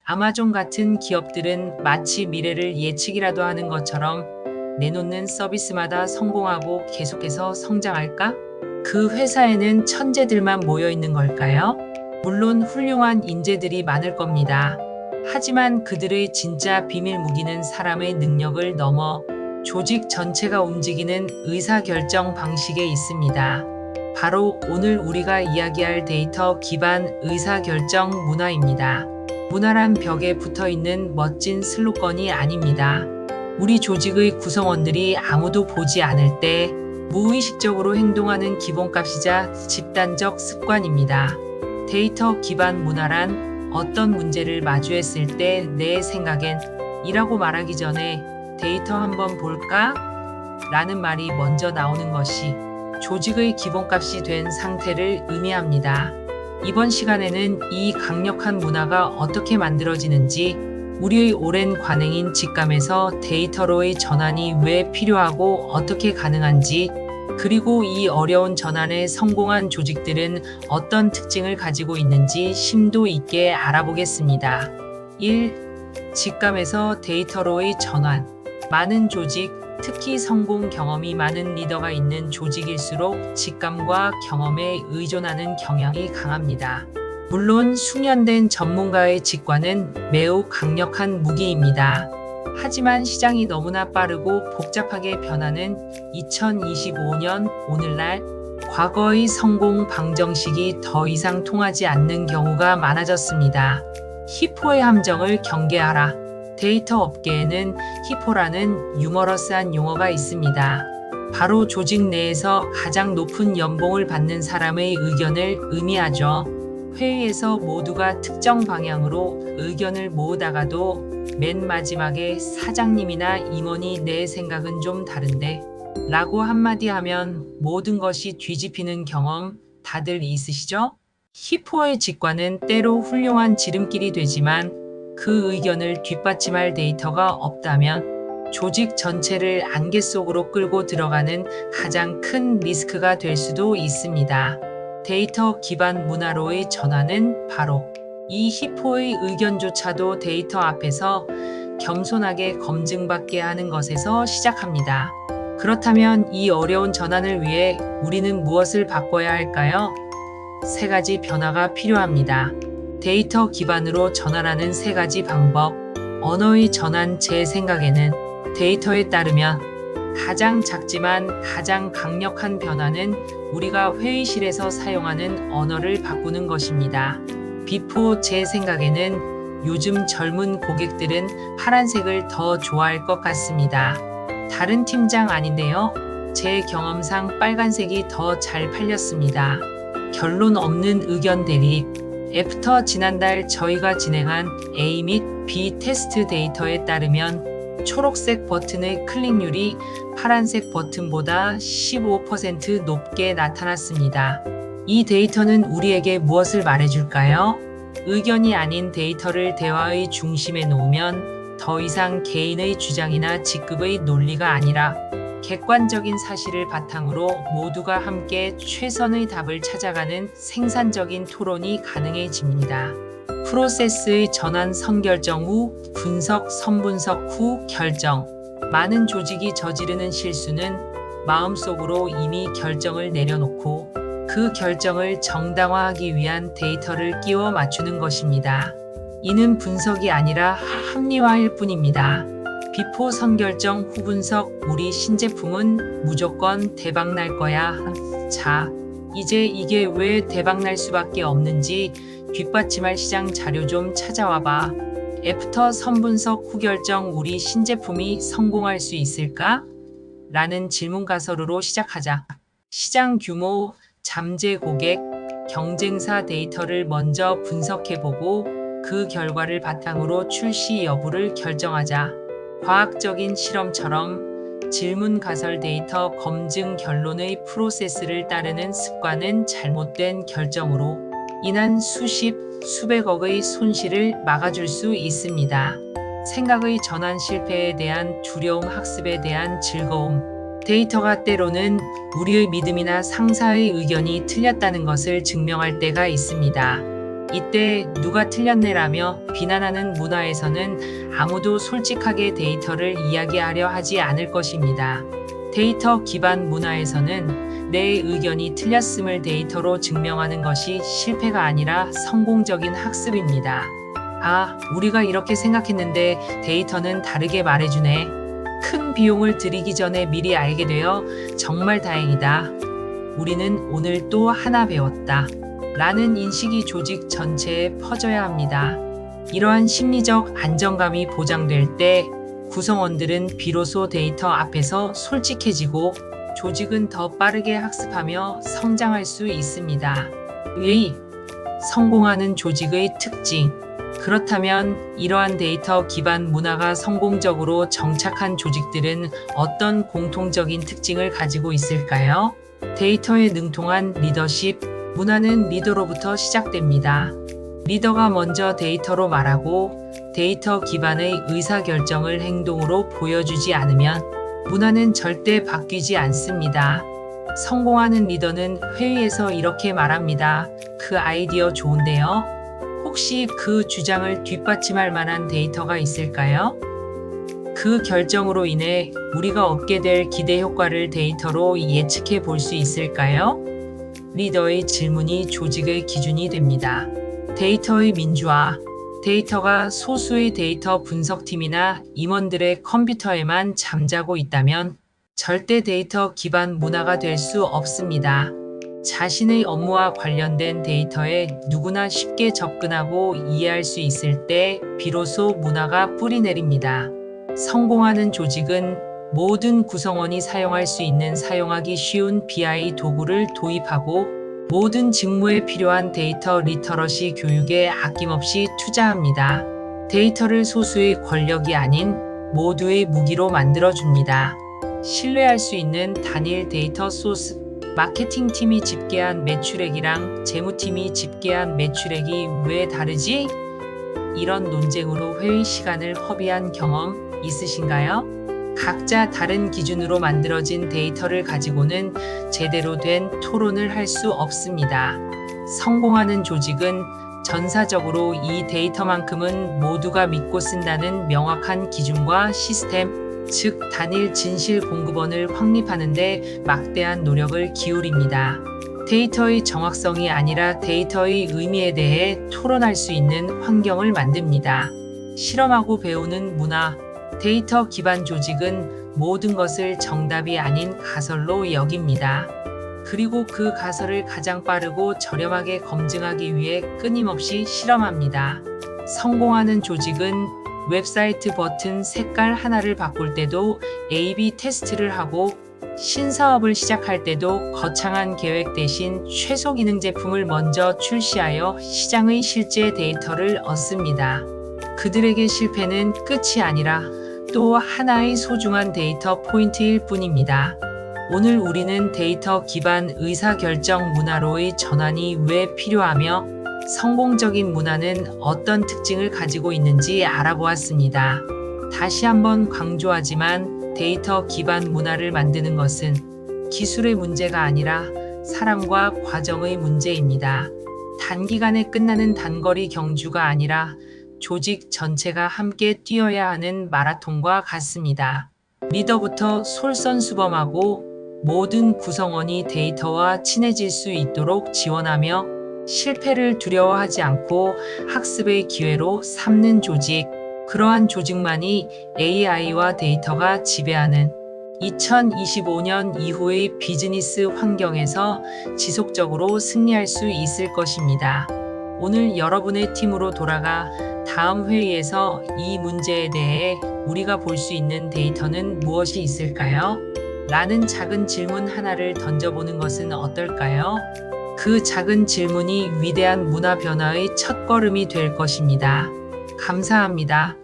아마존 같은 기업들은 마치 미래를 예측이라도 하는 것처럼 내놓는 서비스마다 성공하고 계속해서 성장할까? 그 회사에는 천재들만 모여 있는 걸까요? 물론 훌륭한 인재들이 많을 겁니다. 하지만 그들의 진짜 비밀 무기는 사람의 능력을 넘어 조직 전체가 움직이는 의사결정 방식에 있습니다. 바로 오늘 우리가 이야기할 데이터 기반 의사결정 문화입니다. 문화란 벽에 붙어 있는 멋진 슬로건이 아닙니다. 우리 조직의 구성원들이 아무도 보지 않을 때 무의식적으로 행동하는 기본값이자 집단적 습관입니다. 데이터 기반 문화란 어떤 문제를 마주했을 때 내 생각엔 이라고 말하기 전에 데이터 한번 볼까? 라는 말이 먼저 나오는 것이 조직의 기본값이 된 상태를 의미합니다. 이번 시간에는 이 강력한 문화가 어떻게 만들어지는지, 우리의 오랜 관행인 직감에서 데이터로의 전환이 왜 필요하고 어떻게 가능한지, 그리고 이 어려운 전환에 성공한 조직들은 어떤 특징을 가지고 있는지 심도 있게 알아보겠습니다. 1. 직감에서 데이터로의 전환. 많은 조직, 특히 성공 경험이 많은 리더가 있는 조직일수록 직감과 경험에 의존하는 경향이 강합니다. 물론 숙련된 전문가의 직관은 매우 강력한 무기입니다. 하지만 시장이 너무나 빠르고 복잡하게 변하는 2025년 오늘날, 과거의 성공 방정식이 더 이상 통하지 않는 경우가 많아졌습니다. 히포의 함정을 경계하라. 데이터 업계에는 히포라는 유머러스한 용어가 있습니다. 바로 조직 내에서 가장 높은 연봉을 받는 사람의 의견을 의미하죠. 회의에서 모두가 특정 방향으로 의견을 모으다가도 맨 마지막에 사장님이나 임원이 내 생각은 좀 다른데 라고 한마디 하면 모든 것이 뒤집히는 경험 다들 있으시죠? 히포의 직관은 때로 훌륭한 지름길이 되지만 그 의견을 뒷받침할 데이터가 없다면 조직 전체를 안개 속으로 끌고 들어가는 가장 큰 리스크가 될 수도 있습니다. 데이터 기반 문화로의 전환은 바로 이 히포의 의견조차도 데이터 앞에서 겸손하게 검증받게 하는 것에서 시작합니다. 그렇다면 이 어려운 전환을 위해 우리는 무엇을 바꿔야 할까요? 세 가지 변화가 필요합니다. 데이터 기반으로 전환하는 세 가지 방법. 언어의 전환. 제 생각에는 데이터에 따르면 가장 작지만 가장 강력한 변화는 우리가 회의실에서 사용하는 언어를 바꾸는 것입니다. 비포. 제 생각에는 요즘 젊은 고객들은 파란색을 더 좋아할 것 같습니다. 다른 팀장 아닌데요. 제 경험상 빨간색이 더 잘 팔렸습니다. 결론 없는 의견 대립. 애프터. 지난달 저희가 진행한 A 및 B 테스트 데이터에 따르면 초록색 버튼의 클릭률이 파란색 버튼보다 15% 높게 나타났습니다. 이 데이터는 우리에게 무엇을 말해줄까요? 의견이 아닌 데이터를 대화의 중심에 놓으면 더 이상 개인의 주장이나 직급의 논리가 아니라 객관적인 사실을 바탕으로 모두가 함께 최선의 답을 찾아가는 생산적인 토론이 가능해집니다. 프로세스의 전환. 선결정 후 분석. 선분석 후 결정. 많은 조직이 저지르는 실수는 마음속으로 이미 결정을 내려놓고 그 결정을 정당화하기 위한 데이터를 끼워 맞추는 것입니다. 이는 분석이 아니라 합리화일 뿐입니다. 비포. 선결정 후 분석. 우리 신제품은 무조건 대박 날 거야. 자, 이제 이게 왜 대박 날 수밖에 없는지 뒷받침할 시장 자료 좀 찾아와봐. 애프터. 선분석 후 결정. 우리 신제품이 성공할 수 있을까? 라는 질문 가설으로 시작하자. 시장 규모, 잠재 고객, 경쟁사 데이터를 먼저 분석해보고 그 결과를 바탕으로 출시 여부를 결정하자. 과학적인 실험처럼 질문 가설 데이터 검증 결론의 프로세스를 따르는 습관은 잘못된 결정으로 인한 수십, 수백억의 손실을 막아줄 수 있습니다. 생각의 전환. 실패에 대한 두려움. 학습에 대한 즐거움. 데이터가 때로는 우리의 믿음이나 상사의 의견이 틀렸다는 것을 증명할 때가 있습니다. 이때 누가 틀렸네라며 비난하는 문화에서는 아무도 솔직하게 데이터를 이야기하려 하지 않을 것입니다. 데이터 기반 문화에서는 내 의견이 틀렸음을 데이터로 증명하는 것이 실패가 아니라 성공적인 학습입니다. 아, 우리가 이렇게 생각했는데 데이터는 다르게 말해주네. 큰 비용을 들이기 전에 미리 알게 되어 정말 다행이다. 우리는 오늘 또 하나 배웠다. 라는 인식이 조직 전체에 퍼져야 합니다. 이러한 심리적 안정감이 보장될 때 구성원들은 비로소 데이터 앞에서 솔직해지고 조직은 더 빠르게 학습하며 성장할 수 있습니다. 성공하는 조직의 특징. 그렇다면 이러한 데이터 기반 문화가 성공적으로 정착한 조직들은 어떤 공통적인 특징을 가지고 있을까요? 데이터에 능통한 리더십. 문화는 리더로부터 시작됩니다. 리더가 먼저 데이터로 말하고 데이터 기반의 의사결정을 행동으로 보여주지 않으면 문화는 절대 바뀌지 않습니다. 성공하는 리더는 회의에서 이렇게 말합니다. 그 아이디어 좋은데요? 혹시 그 주장을 뒷받침할 만한 데이터가 있을까요? 그 결정으로 인해 우리가 얻게 될 기대 효과를 데이터로 예측해 볼 수 있을까요? 리더의 질문이 조직의 기준이 됩니다. 데이터의 민주화. 데이터가 소수의 데이터 분석팀이나 임원들의 컴퓨터에만 잠자고 있다면 절대 데이터 기반 문화가 될 수 없습니다. 자신의 업무와 관련된 데이터에 누구나 쉽게 접근하고 이해할 수 있을 때 비로소 문화가 뿌리내립니다. 성공하는 조직은 모든 구성원이 사용할 수 있는 사용하기 쉬운 BI 도구를 도입하고 모든 직무에 필요한 데이터 리터러시 교육에 아낌없이 투자합니다. 데이터를 소수의 권력이 아닌 모두의 무기로 만들어줍니다. 신뢰할 수 있는 단일 데이터 소스. 마케팅팀이 집계한 매출액이랑 재무팀이 집계한 매출액이 왜 다르지? 이런 논쟁으로 회의 시간을 허비한 경험 있으신가요? 각자 다른 기준으로 만들어진 데이터를 가지고는 제대로 된 토론을 할 수 없습니다. 성공하는 조직은 전사적으로 이 데이터만큼은 모두가 믿고 쓴다는 명확한 기준과 시스템, 즉 단일 진실 공급원을 확립하는 데 막대한 노력을 기울입니다. 데이터의 정확성이 아니라 데이터의 의미에 대해 토론할 수 있는 환경을 만듭니다. 실험하고 배우는 문화. 데이터 기반 조직은 모든 것을 정답이 아닌 가설로 여깁니다. 그리고 그 가설을 가장 빠르고 저렴하게 검증하기 위해 끊임없이 실험합니다. 성공하는 조직은 웹사이트 버튼 색깔 하나를 바꿀 때도 A/B 테스트를 하고 신사업을 시작할 때도 거창한 계획 대신 최소 기능 제품을 먼저 출시하여 시장의 실제 데이터를 얻습니다. 그들에게 실패는 끝이 아니라 또 하나의 소중한 데이터 포인트일 뿐입니다. 오늘 우리는 데이터 기반 의사결정 문화로의 전환이 왜 필요하며 성공적인 문화는 어떤 특징을 가지고 있는지 알아보았습니다. 다시 한번 강조하지만 데이터 기반 문화를 만드는 것은 기술의 문제가 아니라 사람과 과정의 문제입니다. 단기간에 끝나는 단거리 경주가 아니라 조직 전체가 함께 뛰어야 하는 마라톤과 같습니다. 리더부터 솔선수범하고 모든 구성원이 데이터와 친해질 수 있도록 지원하며 실패를 두려워하지 않고 학습의 기회로 삼는 조직. 그러한 조직만이 AI와 데이터가 지배하는 2025년 이후의 비즈니스 환경에서 지속적으로 승리할 수 있을 것입니다. 오늘 여러분의 팀으로 돌아가 다음 회의에서 이 문제에 대해 우리가 볼 수 있는 데이터는 무엇이 있을까요? 라는 작은 질문 하나를 던져보는 것은 어떨까요? 그 작은 질문이 위대한 문화 변화의 첫걸음이 될 것입니다. 감사합니다.